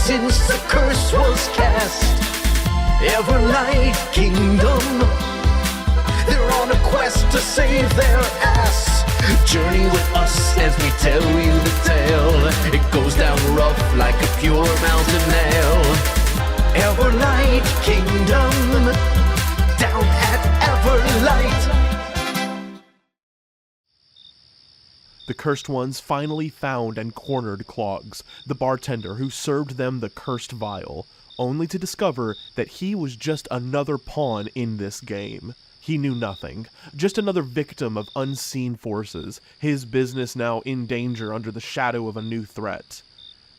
since the curse was cast. Everlight Kingdom, they're on a quest to save their ass. Journey with us as we tell you the tale. It goes down rough like a pure mountain nail. Everlight Kingdom, down at Everlight. The cursed ones finally found and cornered Clogs, the bartender who served them the cursed vial, only to discover that he was just another pawn in this game. He knew nothing, just another victim of unseen forces, his business now in danger under the shadow of a new threat.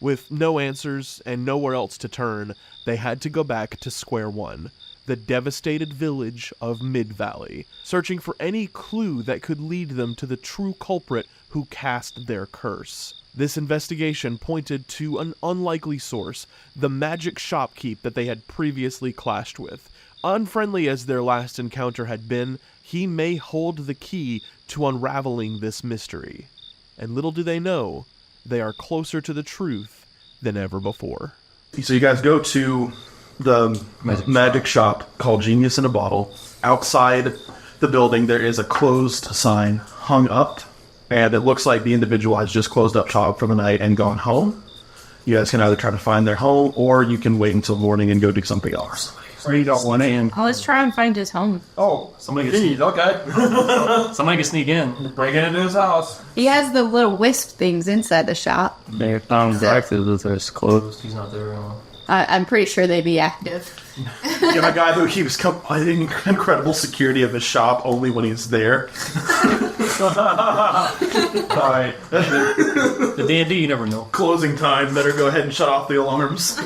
With no answers and nowhere else to turn, they had to go back to square one, the devastated village of Midvalley, searching for any clue that could lead them to the true culprit who cast their curse. This investigation pointed to an unlikely source, the magic shopkeep that they had previously clashed with. Unfriendly as their last encounter had been, he may hold the key to unraveling this mystery. And little do they know, they are closer to the truth than ever before. So you guys go to the magic shop called Genius in a Bottle. Outside the building, there is a closed sign hung up, and it looks like the individual has just closed up shop for the night and gone home. You guys can either try to find their home, or you can wait until morning and go do something else. Or you don't want in. Oh, let's try and find his home. Oh, somebody can sneak. Okay. Somebody can sneak in. Break it into his house. He has the little wisp things inside the shop. They found active with his clothes. He's not there. I'm pretty sure they'd be active. You have a guy who keeps complaining incredible security of his shop only when he's there. Alright. The D&D, you never know. Closing time. Better go ahead and shut off the alarms.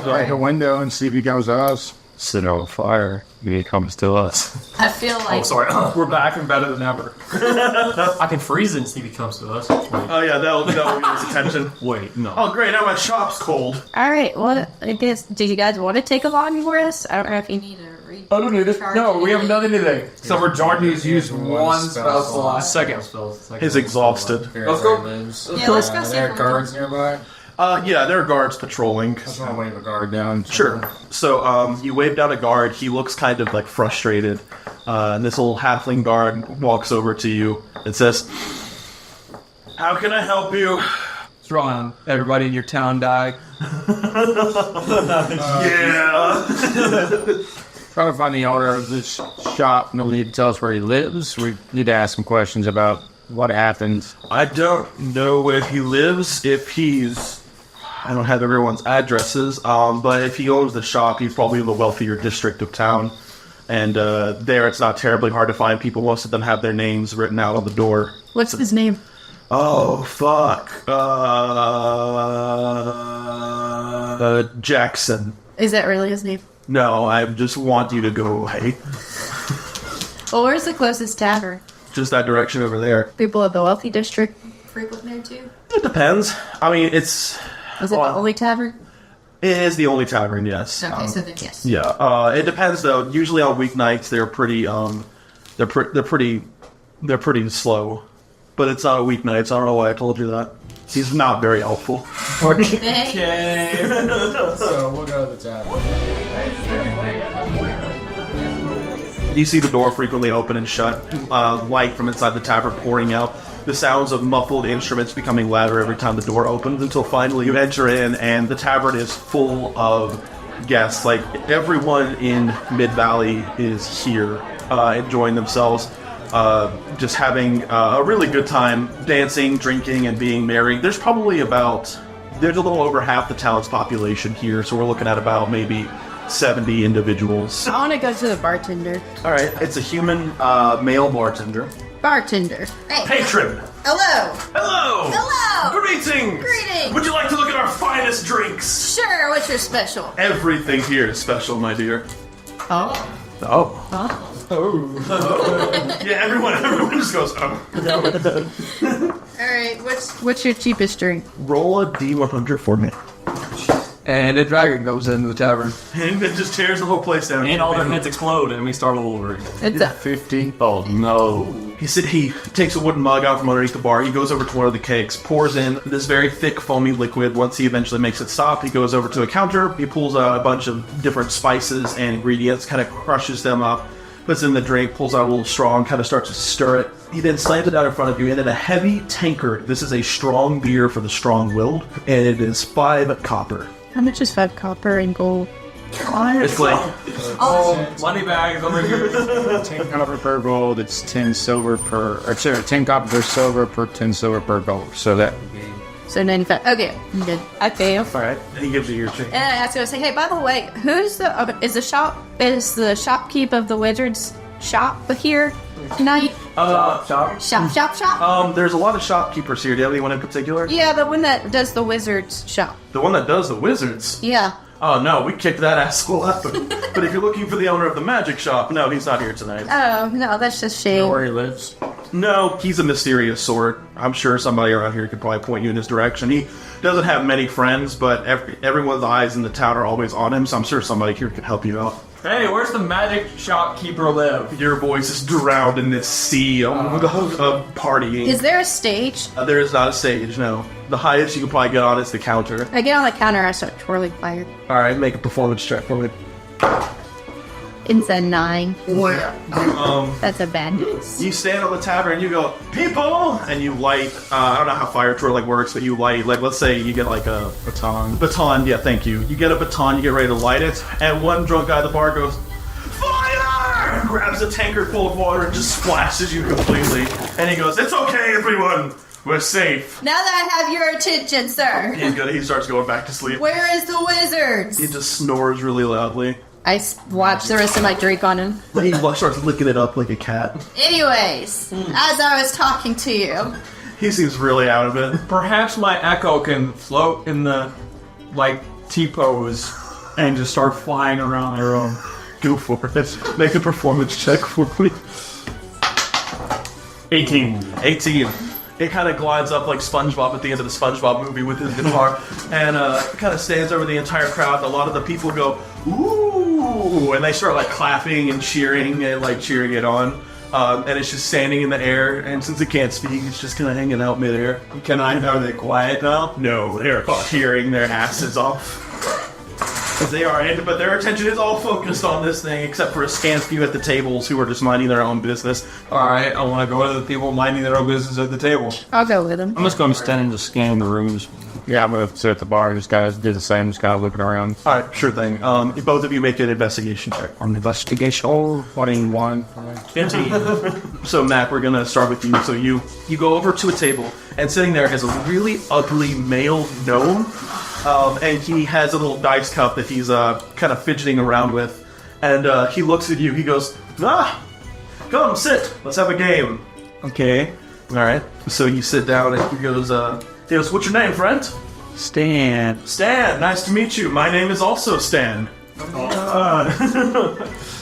Break a window and see if he comes to us. Set it on fire if he comes to us. I feel like... Oh, sorry. We're back and better than ever. I can freeze it and see if he comes to us. Wait. Oh yeah, that'll get his attention. Wait, no. Oh great, now my shop's cold. All right, well, I guess, do you guys want to take a long rest? I don't know if you need to read. I don't need it. No, we haven't done anything. So we're Jordan's used one spell slot. Second. He's exhausted. Let's go. Yeah, let's go see There are if guards nearby. Yeah, there are guards patrolling. I just want to wave a guard down. Sure. So, you wave down a guard. He looks kind of, like, frustrated. And this little halfling guard walks over to you and says, "How can I help you?" What's wrong? Everybody in your town died? Yeah. Trying to find the owner of this shop. No need to tell us where he lives. We need to ask him questions about what happened. I don't know where he lives. I don't have everyone's addresses, but if he owns the shop, he's probably in the wealthier district of town. And there, it's not terribly hard to find people. Most of them have their names written out on the door. What's his name? Oh, fuck. Jackson. Is that really his name? No, I just want you to go away. Well, where's the closest tavern? Just that direction over there. People of the wealthy district frequent there too? It depends. I mean, Is it the only tavern? It is the only tavern, yes. Okay, so then yes. Yeah. It depends though. Usually on weeknights they're pretty slow. But it's not a weeknight, so I don't know why I told you that. He's not very helpful. Okay. So we'll go to the tavern. You see the door frequently open and shut, light from inside the tavern pouring out, the sounds of muffled instruments becoming louder every time the door opens, until finally you enter in and the tavern is full of guests. Like, everyone in Midvalley is here, enjoying themselves, just having a really good time, dancing, drinking, and being merry. There's a little over half the town's population here, so we're looking at about maybe 70 individuals. I want to go to the bartender. Alright, it's a human male bartender. Bartender. Hey. Patron! Hello. Hello! Hello. Greetings! Greetings. Would you like to look at our finest drinks? Sure, what's your special? Everything here is special, my dear. Oh. Oh. Oh. Yeah, everyone just goes, oh. Alright, What's your cheapest drink? Roll a D100 for me. And a dragon goes into the tavern. And it just tears the whole place down. And all their heads explode, and we start all over. It's a 15? Oh, no. He takes a wooden mug out from underneath the bar. He goes over to one of the kegs, pours in this very thick, foamy liquid. Once he eventually makes it stop, he goes over to a counter. He pulls out a bunch of different spices and ingredients, kind of crushes them up, puts in the drink, pulls out a little straw, and kind of starts to stir it. He then slams it out in front of you, and in a heavy tankard. This is a strong beer for the strong-willed, and it is 5 copper. how much is 5 copper and gold? It's like Money bags over here. 10 copper per gold, it's 10 silver per... Or sorry, 10 copper per silver per 10 silver per gold. So that... So 95. Okay, I'm good. I pay him. all right. And he gives you your change. And I ask him, I say, hey, by the way, who's the is the shopkeep of the wizard's shop here tonight? Shop. There's a lot of shopkeepers here. Do you have anyone in particular? Yeah, the one that does the wizard's shop. The one that does the wizards. Yeah. Oh no, we kicked that asshole out. But if you're looking for the owner of the magic shop, no, he's not here tonight. Oh no, that's just shame. Where he lives? No, he's a mysterious sort. I'm sure somebody around here could probably point you in his direction. He doesn't have many friends, but everyone's eyes in the town are always on him, so I'm sure somebody here could help you out. Hey, where's the magic shopkeeper live? Your voice is drowned in this sea of partying. Is there a stage? There is not a stage, no. The highest you can probably get on is the counter. I get on the counter, I start twirling fire. Alright, make a performance check for me. It's a 9. That's a bad news. You stand on the tavern and you go, people! And you light, I don't know how fire twirling works, but you light, like, let's say you get like a baton, yeah, thank you. You get a baton, you get ready to light it, and one drunk guy at the bar goes, fire! Grabs a tankard full of water and just splashes you completely. And he goes, it's okay, everyone! We're safe. Now that I have your attention, sir, He's good. He starts going back to sleep. where is the wizards? He just snores really loudly. I watch the rest of my drink on him. He starts licking it up like a cat. Anyways, as I was talking to you, He seems really out of it. Perhaps my echo can float in the, like, T-pose and just start flying around the room. Go for it. Make a performance check for me. 18. 18. It kind of glides up like SpongeBob at the end of the SpongeBob movie with his guitar, and kind of stands over the entire crowd. A lot of the people go, ooh, and they start like clapping and cheering and like cheering it on. And it's just standing in the air, and since it can't speak, it's just kind of hanging out midair. Are they quiet now? No, they're cheering their asses off. As they are, but their attention is all focused on this thing, except for a scant few at the tables who are just minding their own business. Alright, I want to go to the people minding their own business at the table. I'll go with him. I'm just going to stand and just scan the rooms. Yeah, I'm going to sit at the bar. Just guys do the same. Just kind of looking around. All right, sure thing. Both of you make an investigation check. On the investigation, 21. 15. So, Mac, we're gonna start with you. So you go over to a table, and sitting there is a really ugly male gnome, and he has a little dice cup that he's kind of fidgeting around with, and he looks at you. He goes, come sit. Let's have a game. Okay. All right. So you sit down, and he goes, what's your name, friend? Stan. Stan, nice to meet you. My name is also Stan.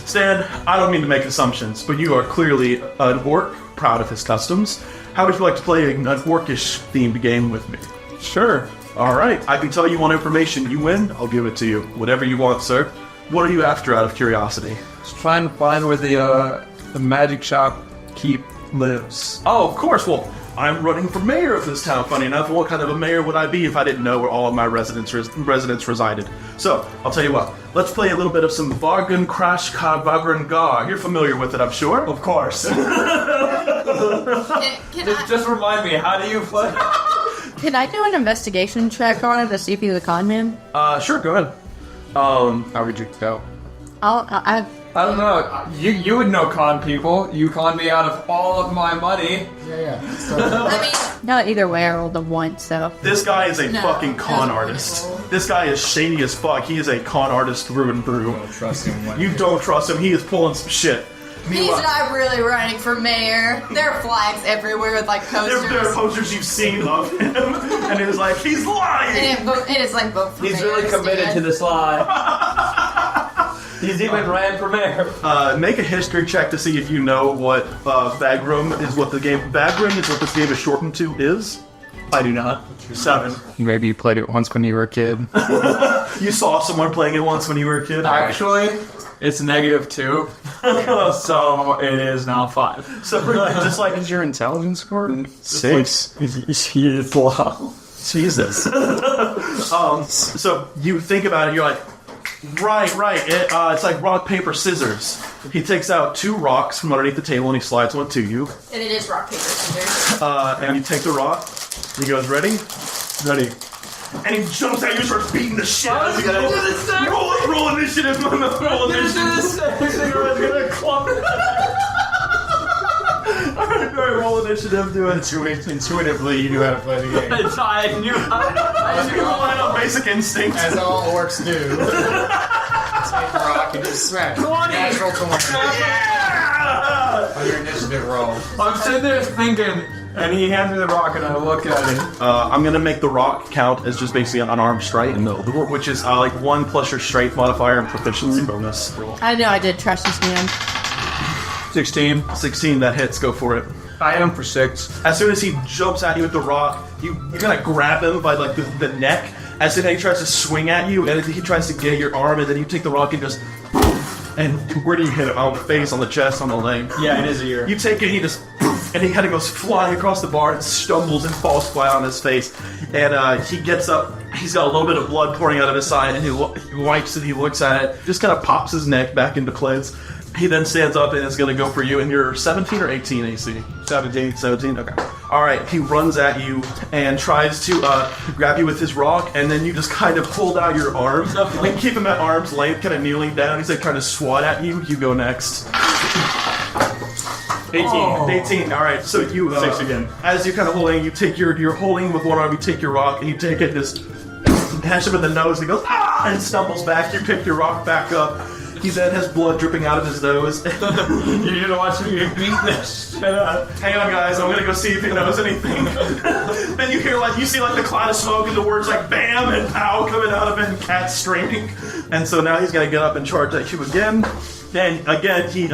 Stan, I don't mean to make assumptions, but you are clearly an orc, proud of his customs. How would you like to play an orcish themed game with me? Sure. Alright, I can tell you one information. You win, I'll give it to you. Whatever you want, sir. What are you after, out of curiosity? Just trying to find where the magic shop keep lives. Oh, of course, well, I'm running for mayor of this town, funny enough. What kind of a mayor would I be if I didn't know where all of my residents resided? So, I'll tell you what. Let's play a little bit of some Vargun Crash Ka Vagran Gar. You're familiar with it, I'm sure? Of course. Just remind me, how do you play? Can I do an investigation check on him to see if he's a con man? Sure, go ahead. How would you go? I don't know. You would know con people. You conned me out of all of my money. No, either way, I rolled a 1, so. This guy is a fucking con artist. This guy is shady as fuck. He is a con artist through and through. Don't trust him. You don't trust him. He is pulling some shit. He's not really running for mayor. There are flags everywhere with like posters. There are posters you've seen of him, and it was like, he's lying! It is like vote for mayor. He's really committed to this lie. He's even ran for mayor. Make a history check to see if you know what Vagrum is, what the game Vagrum is, what this game is shortened to is. I do not. 7. Maybe you played it once when you were a kid. You saw someone playing it once when you were a kid? Actually, it's -2. So it is now 5. So just like... What is your intelligence score? 6. He is low. Jesus. So you think about it, you're like, right. It's like rock, paper, scissors. He takes out 2 rocks from underneath the table and he slides one to you. And it is rock, paper, scissors. And you take the rock. He goes, ready? Ready. And he jumps at you and starts beating the shit out of you. Roll initiative, roll initiative. Alright, roll initiative, do it. Intuitively, you knew how to play the game. I knew. You rely on basic instinct. As all orcs do. Take the rock and just smash. 20. Natural 20. Yeah! On your initiative roll. I'm sitting there thinking, and he hands me the rock, and I look at it. I'm gonna make the rock count as just basically an unarmed strike, which is like 1 plus your strength modifier and proficiency bonus. I know I did trust this man. 16. 16, that hits. Go for it. I am for 6. As soon as he jumps at you with the rock, you kind of grab him by like the neck. As soon as he tries to swing at you, and he tries to get your arm, and then you take the rock and just. And where do you hit him? On the face, on the chest, on the leg? Yeah, in his ear. You take it, he just. And he kind of goes flying across the bar and stumbles and falls flat on his face. And he gets up. He's got a little bit of blood pouring out of his side, and he wipes it. He looks at it, just kind of pops his neck back into place. He then stands up and is going to go for you, and you're 17 or 18 AC? 17, okay. Alright, he runs at you and tries to grab you with his rock, and then you just kind of hold out your arms, and keep him at arm's length, kind of kneeling down. He's like trying to swat at you. You go next. 18, alright, so you... 6 again. As you're kind of holding, you're holding with one arm, you take your rock, and you take it, just hash him in the nose, and he goes, ah, and stumbles back. You pick your rock back up. He then has blood dripping out of his nose. You're gonna watch me beat this shit up. Hang on, guys. I'm gonna go see if he knows anything. Then you hear you see the cloud of smoke and the words like "bam" and "pow" coming out of it, and cats screaming. And so now he's gonna get up and charge at you again. Then again, he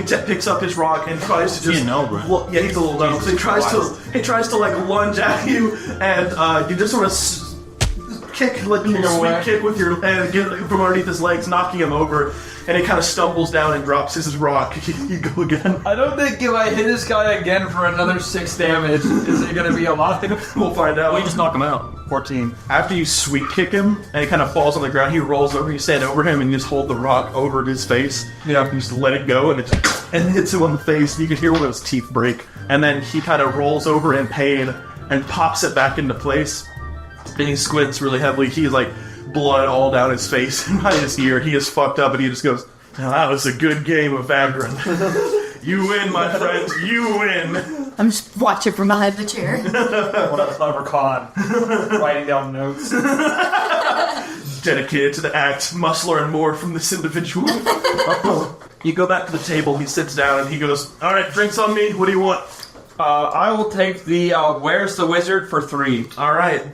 picks up his rock and tries to just. Well, yeah, he's a little dumb. So he tries to lunge at you, and you just sort of. Kick, like a sweet kick with your leg, get from underneath his legs, knocking him over, and he kind of stumbles down and drops his rock. You go again. I don't think if I hit this guy again for another 6 damage, is it gonna be a lot? We'll find out. We just knock him out. 14. After you sweet kick him, and he kind of falls on the ground, he rolls over, you stand over him, and you just hold the rock over his face. Yeah. You just let it go, and it hits him on the face. You can hear one of his teeth break. And then he kind of rolls over in pain and pops it back into place. And he squints really heavily. He's like blood all down his face and by his ear. He is fucked up, and he just goes, "Now that was a good game of Vagrin. You win, my friend. You win." I'm just watching from behind the chair. What a clever con. Writing down notes. Dedicated to the act, muscular and more from this individual. You go back to the table. He sits down and he goes, "All right, drinks on me. What do you want?" I will take the Where's the Wizard for 3. All right.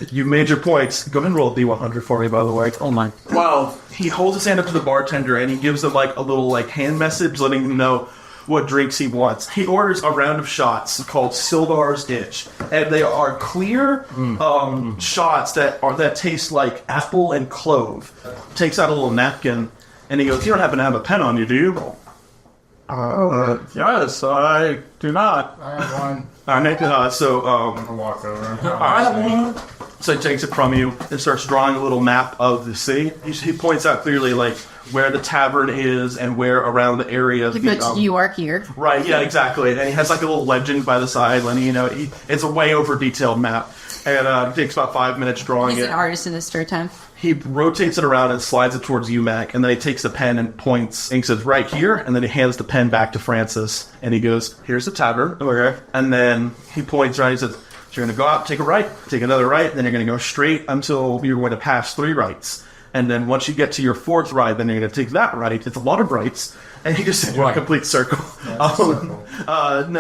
You made your points. Go ahead and roll a D100 for me, by the way. Oh my. 12. He holds his hand up to the bartender and he gives them a little hand message letting them know what drinks he wants. He orders a round of shots called Sildar's Itch, and they are clear shots that taste like apple and clove. Takes out a little napkin and he goes, "You don't happen to have a pen on you, do you?" Yes, I do not. I have one. I'll walk over. So he takes it from you and starts drawing a little map of the city. He points out clearly where the tavern is and where around the area. But you are here. Right, yeah, exactly. And he has a little legend by the side letting you know it's a way over detailed map. And it takes about 5 minutes drawing He's it. an artist in his spare time. He rotates it around and slides it towards UMAC, and then he takes the pen and points, and he says, "Right here," and then he hands the pen back to Francis, and he goes, "Here's the tavern." Okay. And then he points around, he says, "So you're going to go out, take a right, take another right, and then you're going to go straight until you're going to pass 3 rights. And then once you get to your 4th right, then you're going to take that right. It's a lot of rights." And he just said, "A complete circle." And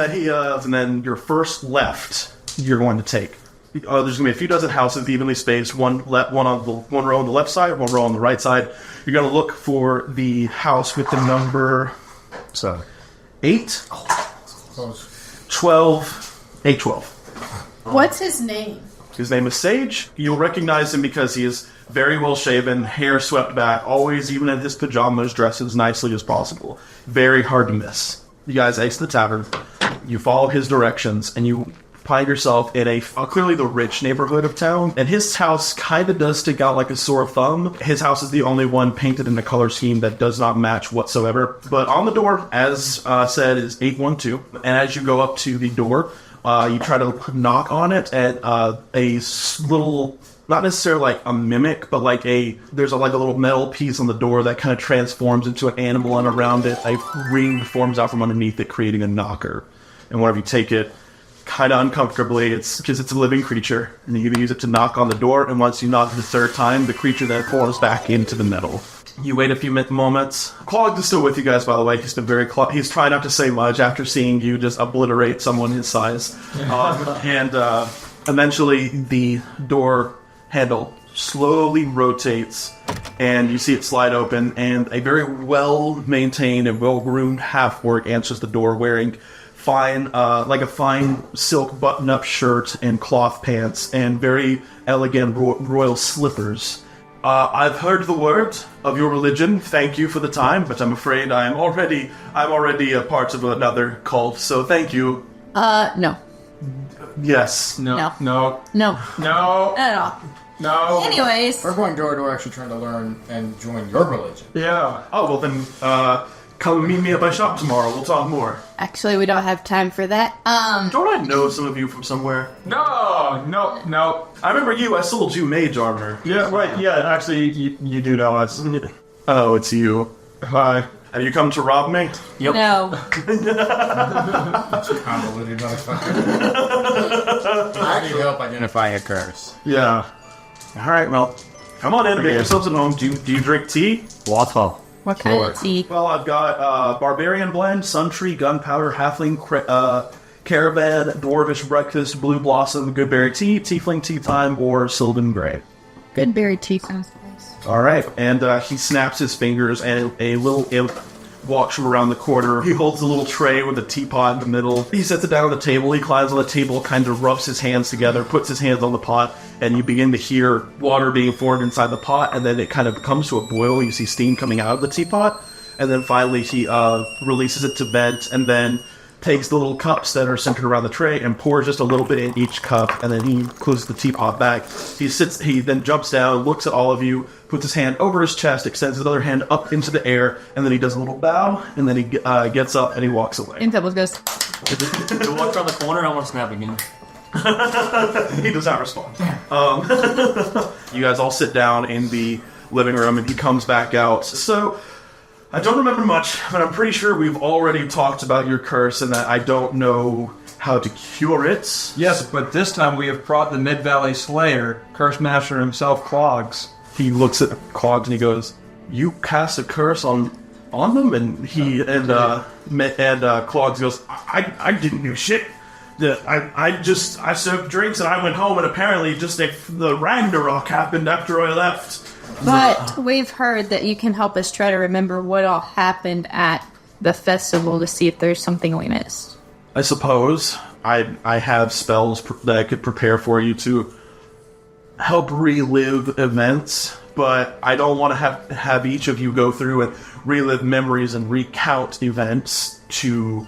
then your first left, you're going to take. There's going to be a few dozen houses evenly spaced, one row on the left side, one row on the right side. You're going to look for the house with the number 8, 12, 8, 12. What's his name? His name is Sage. You'll recognize him because he is very well shaven, hair swept back, always, even in his pajamas, dressed as nicely as possible. Very hard to miss. You guys exit the tavern, you follow his directions, and you find yourself in a clearly the rich neighborhood of town. And his house kind of does stick out like a sore thumb. His house is the only one painted in a color scheme that does not match whatsoever. But on the door, as said, is 812. And as you go up to the door, you try to knock on it at a little, not necessarily like a mimic, but like there's like a little metal piece on the door that kind of transforms into an animal, and around it a ring forms out from underneath it, creating a knocker. And whenever you take it, kind of uncomfortably, it's because it's a living creature, and you can use it to knock on the door, and once you knock the third time, the creature then forms back into the metal. You wait a few moments. Clogged is still with you guys, by the way. He's been he's trying not to say much after seeing you just obliterate someone his size. And eventually the door handle slowly rotates, and you see it slide open, and a very well-maintained and well-groomed half-orc answers the door, wearing a fine silk button-up shirt and cloth pants and very elegant royal slippers. I've heard the word of your religion. Thank you for the time, but I'm afraid I'm already a part of another cult. So thank you. No. Yes. No. No. No. Not at all. No. Anyways. We're going door to door, actually trying to learn and join your religion. Yeah. Oh, well then, come meet me at my shop tomorrow. We'll talk more. Actually, we don't have time for that. Don't I know some of you from somewhere? No. I remember you. I sold you mage armor. Yeah, right. Yeah, actually, you do know us. Oh, it's you. Hi. Have you come to rob me? Yep. No. Convoluted motherfucker. I need help identify a curse. Yeah. All right, well, come on in. Get yourselves at home. Do you drink tea? Water. What kind of tea? Well, I've got barbarian blend, sun tree, gunpowder, halfling, caravan, dwarvish breakfast, blue blossom, goodberry tea, tiefling tea time, or sylvan gray. Good berry tea sounds nice. All right, and he snaps his fingers, and a little imp walks from around the corner. He holds a little tray with a teapot in the middle. He sets it down on the table. He climbs on the table, kind of rubs his hands together, puts his hands on the pot, and you begin to hear water being formed inside the pot, and then it kind of comes to a boil. You see steam coming out of the teapot, and then finally he releases it to vent, and then takes the little cups that are centered around the tray and pours just a little bit in each cup, and then he closes the teapot back. He then jumps down, looks at all of you, puts his hand over his chest, extends his other hand up into the air, and then he does a little bow, and then he gets up and he walks away. And Pebbles goes, You walk around the corner, I want to snap again. He does not respond. You guys all sit down in the living room, and he comes back out. So, I don't remember much, but I'm pretty sure we've already talked about your curse and that I don't know how to cure it. Yes, but this time we have brought the Midvalley Slayer, Curse Master himself, Clogs. He looks at Clogs and he goes, "You cast a curse on them?" And Clogs goes, "I didn't do shit. I served drinks and I went home, and apparently just the Ragnarok happened after I left." but we've heard that you can help us try to remember what all happened at the festival to see if there's something we missed. I suppose I have spells that I could prepare for you to help relive events, but I don't want to have each of you go through and relive memories and recount events to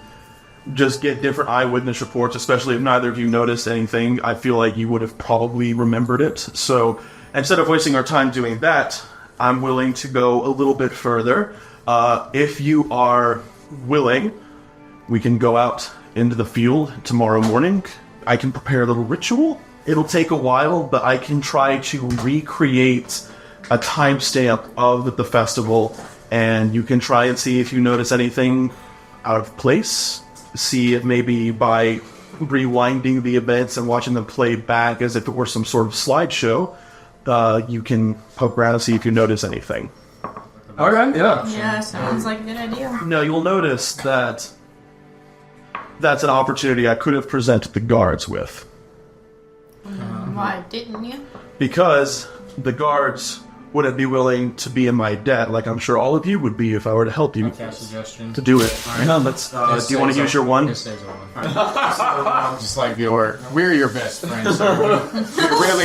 just get different eyewitness reports, especially if neither of you noticed anything. I feel like you would have probably remembered it. So instead of wasting our time doing that, I'm willing to go a little bit further. If you are willing, we can go out into the field tomorrow morning. I can prepare a little ritual. It'll take a while, but I can try to recreate a timestamp of the festival, and you can try and see if you notice anything out of place. See if maybe by rewinding the events and watching them play back as if it were some sort of slideshow, you can poke around and see if you notice anything. Okay, yeah. Yeah, sounds like a good idea. No, you'll notice that that's an opportunity I could have presented the guards with. Why didn't you? Because the guards wouldn't be willing to be in my debt, like I'm sure all of you would be if I were to help you Suggestion. to do it. Yeah, let's. Do you want to use your one? Just like we're your best friends. So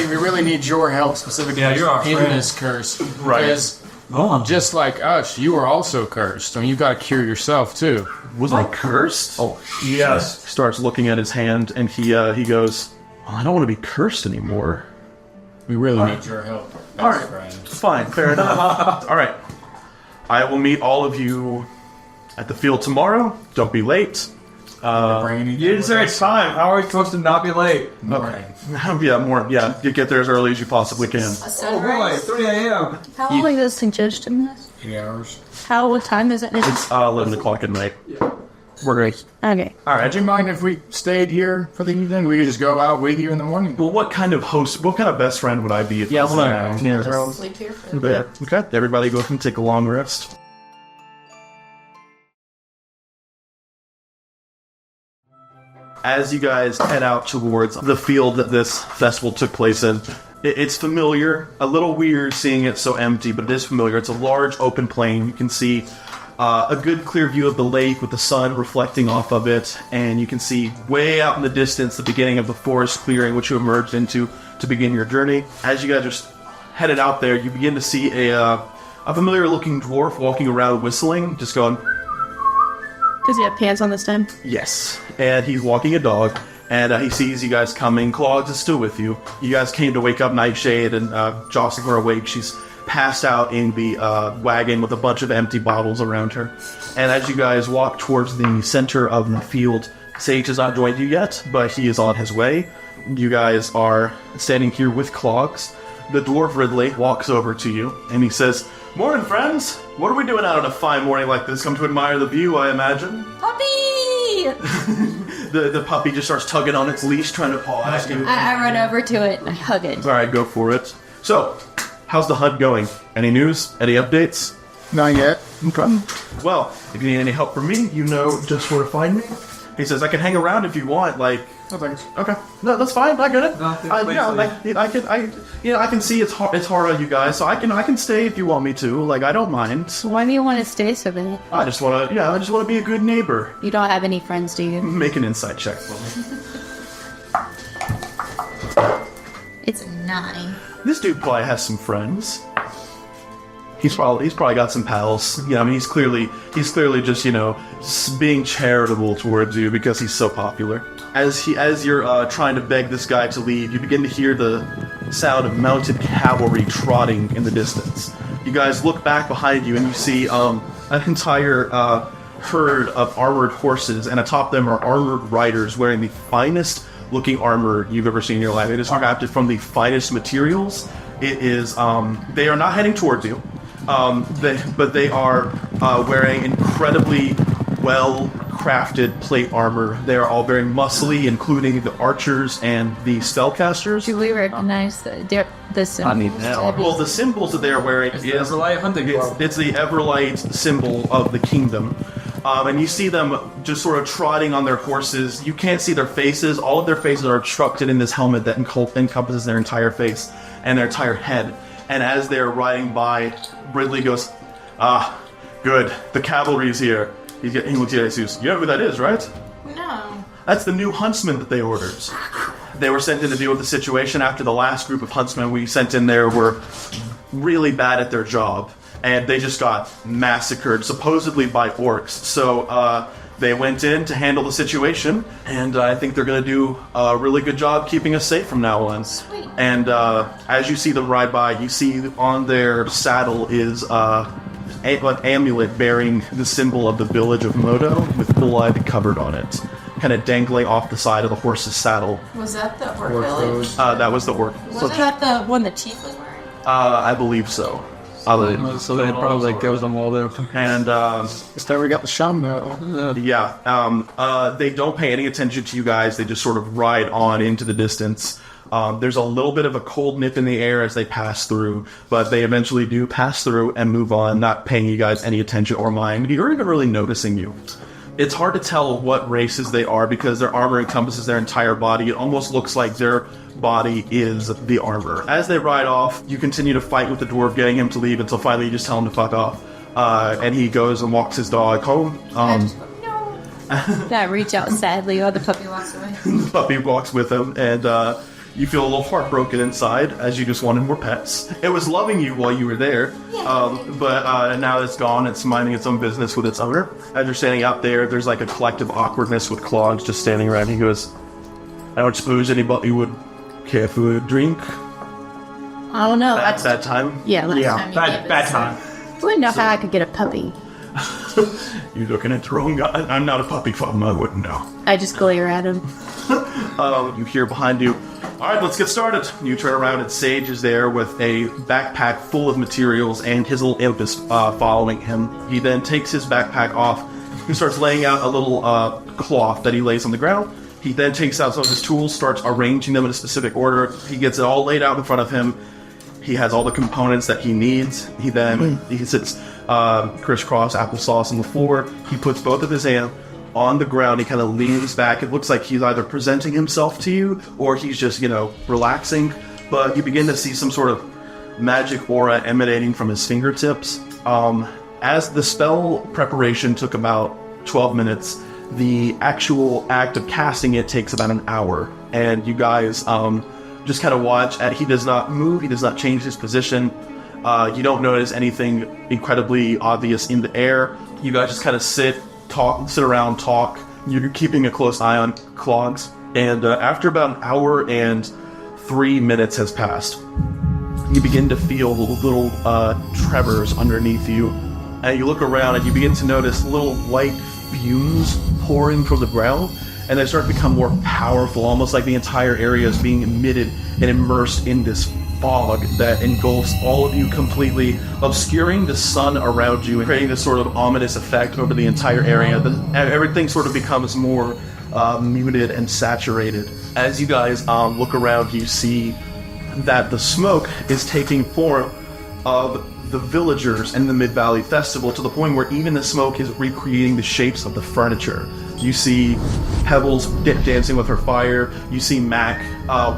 we really need your help specifically you're our in friend. this curse. Right. Because just like us, you are also cursed. I mean, you got to cure yourself too. Was I cursed? Oh, yes. He starts looking at his hand, and he goes, well, I don't want to be cursed anymore. We really need your help. All right, fine, fair enough. All right, I will meet all of you at the field tomorrow. Don't be late. You didn't say it's time. How are we supposed to not be late? Okay. Yeah. You get there as early as you possibly can. Oh boy, 3 a.m. How long is suggestion this? 8 hours. What time is it? It's 11 o'clock at night. We're great. Okay. All right. Would you mind if we stayed here for the evening? We could just go out with you in the morning. Well, what kind of best friend would I be? Yeah, hold on. Sleep here for Okay. Everybody go and take a long rest. As you guys head out towards the field that this festival took place in, it's familiar, a little weird seeing it so empty, but it is familiar. It's a large open plain. You can see a good clear view of the lake with the sun reflecting off of it, and you can see way out in the distance the beginning of the forest clearing which you emerged into to begin your journey. As you guys are headed out there, you begin to see a familiar looking dwarf walking around whistling, just going... Does he have pants on this time? Yes, and he's walking a dog, and he sees you guys coming. Clogs is still with you. You guys came to wake up Nightshade, and Jocelyn her awake. She's passed out in the wagon with a bunch of empty bottles around her. And as you guys walk towards the center of the field, Sage has not joined you yet, but he is on his way. You guys are standing here with Clogs. The dwarf Ridley walks over to you, and he says, "Morning, friends! What are we doing out on a fine morning like this? Come to admire the view, I imagine?" Puppy! The puppy just starts tugging on its leash, trying to paw at you. I run over to it and I hug it. Alright, go for it. So, how's the hunt going? Any news? Any updates? Not yet. Okay. Well, if you need any help from me, you know just where to find me. He says, I can hang around if you want, like... No thanks. Okay. No, that's fine, I get it. No, I can see it's hard on you guys, so I can stay if you want me to. Like, I don't mind. Why do you want to stay so bad? I just wanna be a good neighbor. You don't have any friends, do you? Make an insight check for me. It's 9. This dude probably has some friends. He's probably got some pals. Yeah, I mean, he's clearly just, being charitable towards you because he's so popular. As you're trying to beg this guy to leave, you begin to hear the sound of mounted cavalry trotting in the distance. You guys look back behind you and you see an entire herd of armored horses, and atop them are armored riders wearing the finest looking armor you've ever seen in your life. It is crafted from the finest materials. It is, they are not heading towards you, but they are wearing incredibly well-crafted plate armor. They are all very muscly, including the archers and the spellcasters. Do we recognize the symbols? Well, the symbols that they are wearing is Everlight hunting club. it's the Everlight symbol of the kingdom. And you see them just sort of trotting on their horses. You can't see their faces. All of their faces are obstructed in this helmet that encompasses their entire face and their entire head. And as they're riding by, Ridley goes, good. The cavalry's here. He looks at Jesus. You know who that is, right? No. That's the new huntsman that they ordered. They were sent in to deal with the situation after the last group of huntsmen we sent in there were really bad at their job. And they just got massacred, supposedly by orcs. So they went in to handle the situation, and I think they're going to do a really good job keeping us safe from now on. Sweet. And as you see them ride by, you see on their saddle is an amulet bearing the symbol of the village of Modo with blood covered on it, kind of dangling off the side of the horse's saddle. Was that the orc village? That was the orc. Was that the one the chief was wearing? I believe so. So that probably goes on all there. And It's time we got the shaman out. they don't pay any attention to you guys. They just sort of ride on into the distance. There's a little bit of a cold nip in the air as they pass through, but they eventually do pass through and move on, not paying you guys any attention or mind, or even really noticing you. It's hard to tell what races they are because their armor encompasses their entire body. It almost looks like their body is the armor. As they ride off, you continue to fight with the dwarf, getting him to leave until finally you just tell him to fuck off. And he goes and walks his dog home. I reach out sadly while the puppy walks away. The puppy walks with him, and you feel a little heartbroken inside as you just wanted more pets. It was loving you while you were there, but now it's gone. It's minding its own business with its owner. As you're standing out there, there's like a collective awkwardness with Clogs just standing around. He goes, I don't suppose anybody would care for a drink I don't know. at that time? Yeah, last time you gave Bad us. time. I wouldn't know how I could get a puppy. You're looking at the wrong guy. I'm not a puppy farm, I wouldn't know. I just glare at him. You hear behind you, all right, let's get started. You turn around and Sage is there with a backpack full of materials and his little imp is following him. He then takes his backpack off and starts laying out a little cloth that he lays on the ground. He then takes out some of his tools, starts arranging them in a specific order. He gets it all laid out in front of him. He has all the components that he needs. He sits crisscross applesauce on the floor. He puts both of his hands on the ground. He kind of leans back. It looks like he's either presenting himself to you or he's just, relaxing. But you begin to see some sort of magic aura emanating from his fingertips. As the spell preparation took about 12 minutes, the actual act of casting it takes about an hour. And you guys just kind of watch. He does not move. He does not change his position. You don't notice anything incredibly obvious in the air. You guys just kind of sit around, talk. You're keeping a close eye on Clogs. And after about an hour and 3 minutes has passed, you begin to feel little tremors underneath you. And you look around and you begin to notice little white fumes pouring from the ground. And they start to become more powerful, almost like the entire area is being emitted and immersed in this fog that engulfs all of you completely, obscuring the sun around you and creating this sort of ominous effect over the entire area. Everything sort of becomes more muted and saturated. As you guys look around, you see that the smoke is taking form of the villagers and the Midvalley Festival, to the point where even the smoke is recreating the shapes of the furniture. You see Pebbles dancing with her fire. You see Mac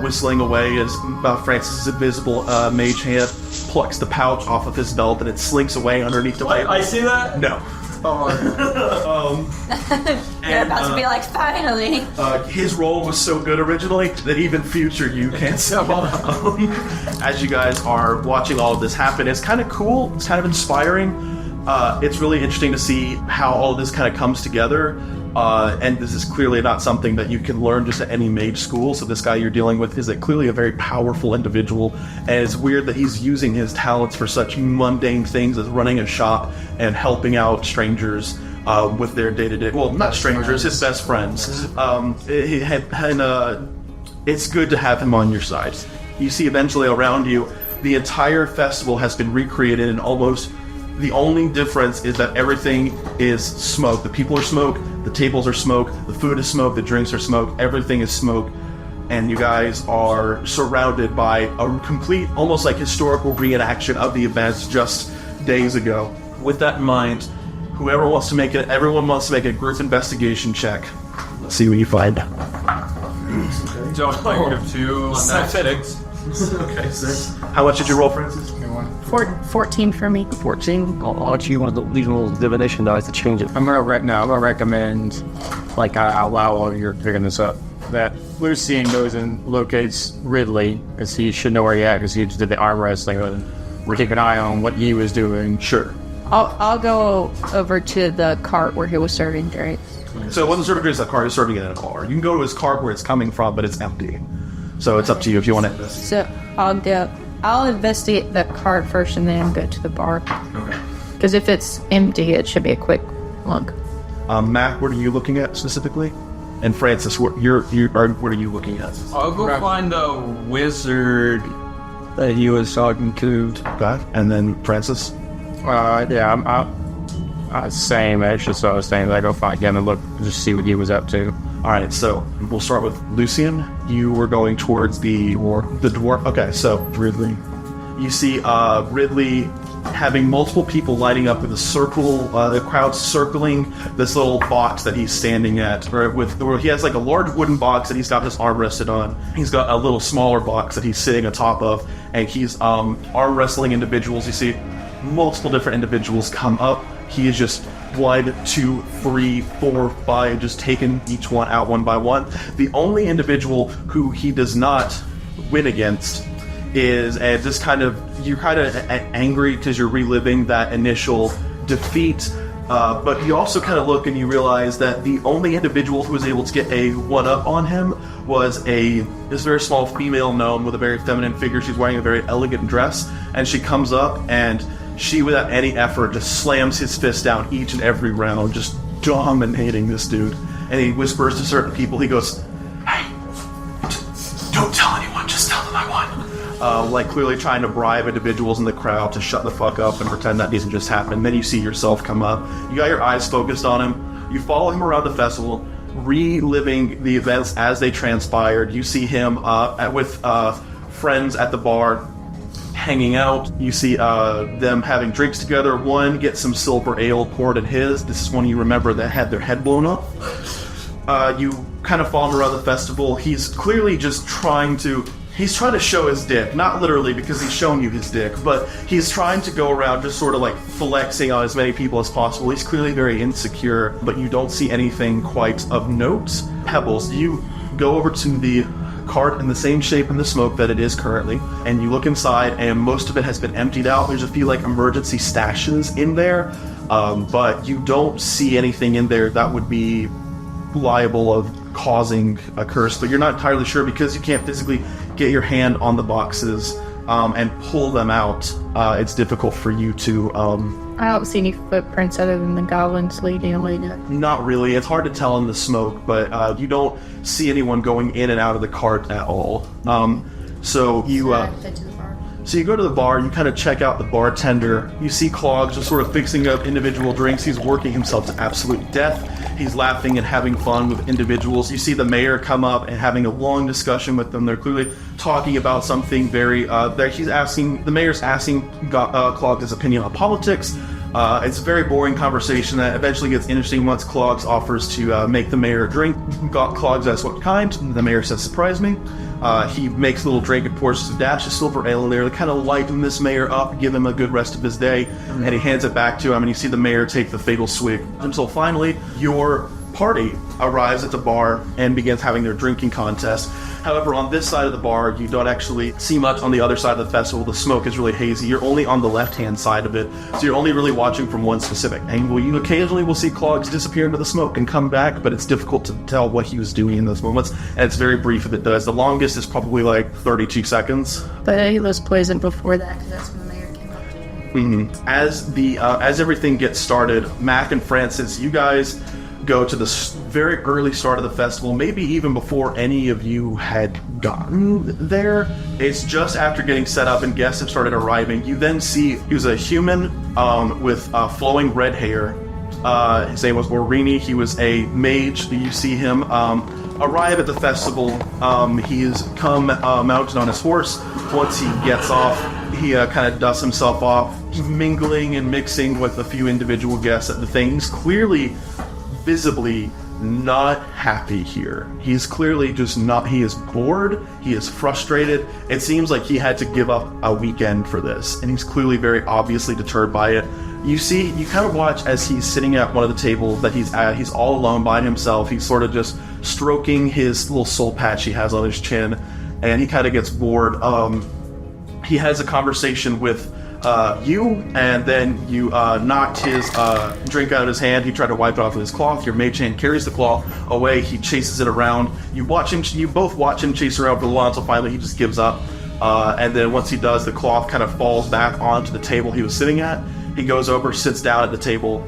whistling away as Francis' invisible mage hand plucks the pouch off of his belt and it slinks away underneath the table. I see that? No. You're about to be like, finally. His role was so good originally that even future you can't see it. As you guys are watching all of this happen, it's kind of cool. It's kind of inspiring. It's really interesting to see how all of this kind of comes together. And this is clearly not something that you can learn just at any mage school. So this guy you're dealing with is clearly a very powerful individual. And it's weird that he's using his talents for such mundane things as running a shop and helping out strangers with their day-to-day... Well, not strangers, his best friends. It's good to have him on your side. You see eventually around you, the entire festival has been recreated, and almost the only difference is that everything is smoke. The people are smoke, the tables are smoke, the food is smoke, the drinks are smoke, everything is smoke. And you guys are surrounded by a complete, almost like historical reenaction of the events just days ago. With that in mind, everyone wants to make a group investigation check. Let's see what you find. Don't negative 2 on that. Okay, so how much did you roll, Francis? 14 for me. 14. I'll let you want the little divination dice to change it. I'm gonna recommend, like out loud while you're picking this up, that Lucian goes and locates Ridley, because he should know where he at, because he just did the arm wrestling with him. We keep an eye on what he was doing. Sure. I'll go over to the cart where he was serving drinks. So it wasn't serving drinks at the car, he was serving it in a car. You can go to his cart where it's coming from, but it's empty. So it's up to you if you want to investigate. So I'll investigate the cart first and then go to the bar. Okay. Because if it's empty, it should be a quick look. Mac, what are you looking at specifically? And Francis, what are you looking at? I'll go find the wizard that he was talking to. Okay. And then Francis? Same. I just saw the same. I go find him and look, just see what he was up to. All right, so we'll start with Lucian. You were going towards the dwarf. Okay, so Ridley. You see Ridley having multiple people lighting up with a circle, the crowd circling this little box that he's standing at. Where he has like a large wooden box that he's got his arm rested on. He's got a little smaller box that he's sitting atop of, and he's arm wrestling individuals. You see multiple different individuals come up. He is just 1, 2, 3, 4, 5, just taking each one out one by one. The only individual who he does not win against is just you're kind of angry because you're reliving that initial defeat. But you also kind of look and you realize that the only individual who was able to get a one-up on him was this very small female gnome with a very feminine figure. She's wearing a very elegant dress, and she comes up and she, without any effort, just slams his fist down each and every round, just dominating this dude. And he whispers to certain people, he goes, "Hey, don't tell anyone, just tell them I won." Like clearly trying to bribe individuals in the crowd to shut the fuck up and pretend that doesn't just happen. Then you see yourself come up. You got your eyes focused on him. You follow him around the festival, reliving the events as they transpired. You see him with friends at the bar, hanging out. You see them having drinks together. One gets some silver ale poured in his. This is one you remember that had their head blown off. You kind of follow him around the festival. He's clearly just trying to show his dick. Not literally, because he's showing you his dick, but he's trying to go around just sort of like flexing on as many people as possible. He's clearly very insecure, but you don't see anything quite of note. Pebbles, you go over to the cart in the same shape in the smoke that it is currently, and you look inside, and most of it has been emptied out. There's a few like emergency stashes in there, but you don't see anything in there that would be liable of causing a curse. But you're not entirely sure because you can't physically get your hand on the boxes and pull them out. It's difficult for you to I don't see any footprints other than the goblins leading away. Not really. It's hard to tell in the smoke, but you don't see anyone going in and out of the cart at all. So you go to the bar, you kind of check out the bartender. You see Clogs just sort of fixing up individual drinks. He's working himself to absolute death. He's laughing and having fun with individuals. You see the mayor come up and having a long discussion with them. They're clearly talking about something very... the mayor's asking Clogs his opinion on politics. It's a very boring conversation that eventually gets interesting once Clogs offers to make the mayor a drink. Clogs asks what kind. The mayor says, "Surprise me." He makes a little drink and pours a dash of silver ale in there to kind of lighten this mayor up, give him a good rest of his day, and he hands it back to him, and you see the mayor take the fatal swig. Until finally, your party arrives at the bar and begins having their drinking contest. However, on this side of the bar, you don't actually see much. On the other side of the festival, the smoke is really hazy. You're only on the left-hand side of it, so you're only really watching from one specific angle. You occasionally will see Clogs disappear into the smoke and come back, but it's difficult to tell what he was doing in those moments, and it's very brief if it does. The longest is probably like 32 seconds. But he was poisoned before that, because that's when the mayor came up to him. Mm-hmm. As everything gets started, Mac and Francis, you guys go to the very early start of the festival, maybe even before any of you had gotten there. It's just after getting set up and guests have started arriving. You then see he was a human with flowing red hair. His name was Morini. He was a mage. You see him arrive at the festival. He has come mounted on his horse. Once he gets off, he kind of dusts himself off, mingling and mixing with a few individual guests at the thing. He's clearly visibly not happy here. He's clearly just not, he is bored, he is frustrated. It seems like he had to give up a weekend for this, and he's clearly very obviously deterred by it. You kind of watch as he's sitting at one of the tables that he's at. He's all alone by himself. He's sort of just stroking his little soul patch he has on his chin, and he kind of gets bored. He has a conversation with you, and then you knocked his drink out of his hand. He tried to wipe it off with his cloth. Your mage hand carries the cloth away. He chases it around. You both watch him chase around for a while until finally he just gives up. And then once he does, the cloth kind of falls back onto the table he was sitting at. He goes over, sits down at the table,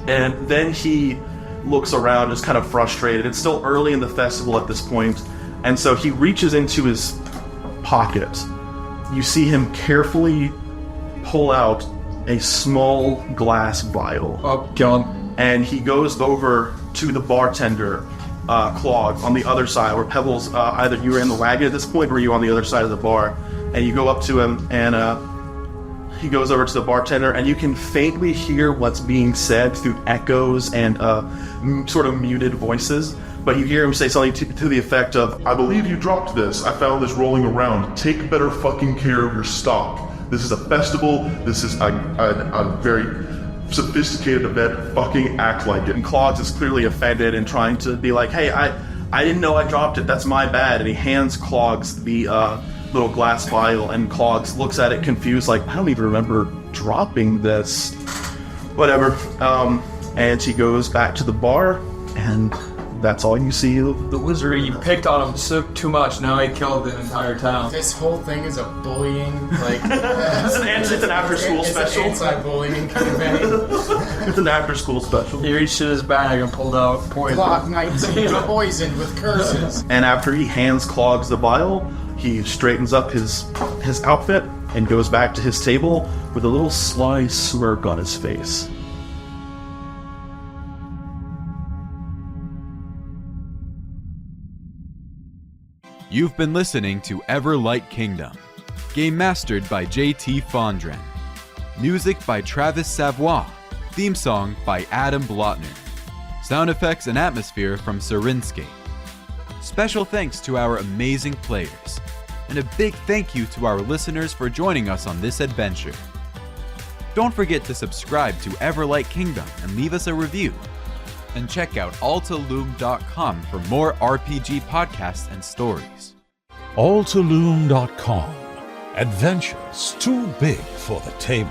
and then he looks around just kind of frustrated. It's still early in the festival at this point, and so he reaches into his pocket. You see him carefully pull out a small glass vial. Oh, God. And he goes over to the bartender, Clog, on the other side, where Pebbles, either you were in the wagon at this point, or you on the other side of the bar. And you go up to him, and he goes over to the bartender, and you can faintly hear what's being said through echoes and sort of muted voices. But you hear him say something to the effect of, I believe you dropped this. I found this rolling around. Take better fucking care of your stock. This is a festival. This is a very sophisticated event. Fucking act like it. And Clogs is clearly offended and trying to be like, hey, I didn't know I dropped it. That's my bad. And he hands Clogs the little glass vial, and Clogs looks at it confused, like, I don't even remember dropping this. Whatever. And she goes back to the bar, and that's all you see. The wizard, he picked on him too much. Now he killed the entire town. This whole thing is a bullying, like... it's an after-school special. It's an anti-bullying campaign. It's an after-school special. He reached in his bag and pulled out poison. Clock 19 poisoned with curses. And after he hands Clogs the vial, he straightens up his outfit and goes back to his table with a little sly smirk on his face. You've been listening to Everlight Kingdom. Game mastered by JT Fondren. Music by Travis Savoy. Theme song by Adam Blotner. Sound effects and atmosphere from Sirinscape. Special thanks to our amazing players. And a big thank you to our listeners for joining us on this adventure. Don't forget to subscribe to Everlight Kingdom and leave us a review. And check out altaloom.com for more RPG podcasts and stories. altaloom.com. Adventures too big for the table.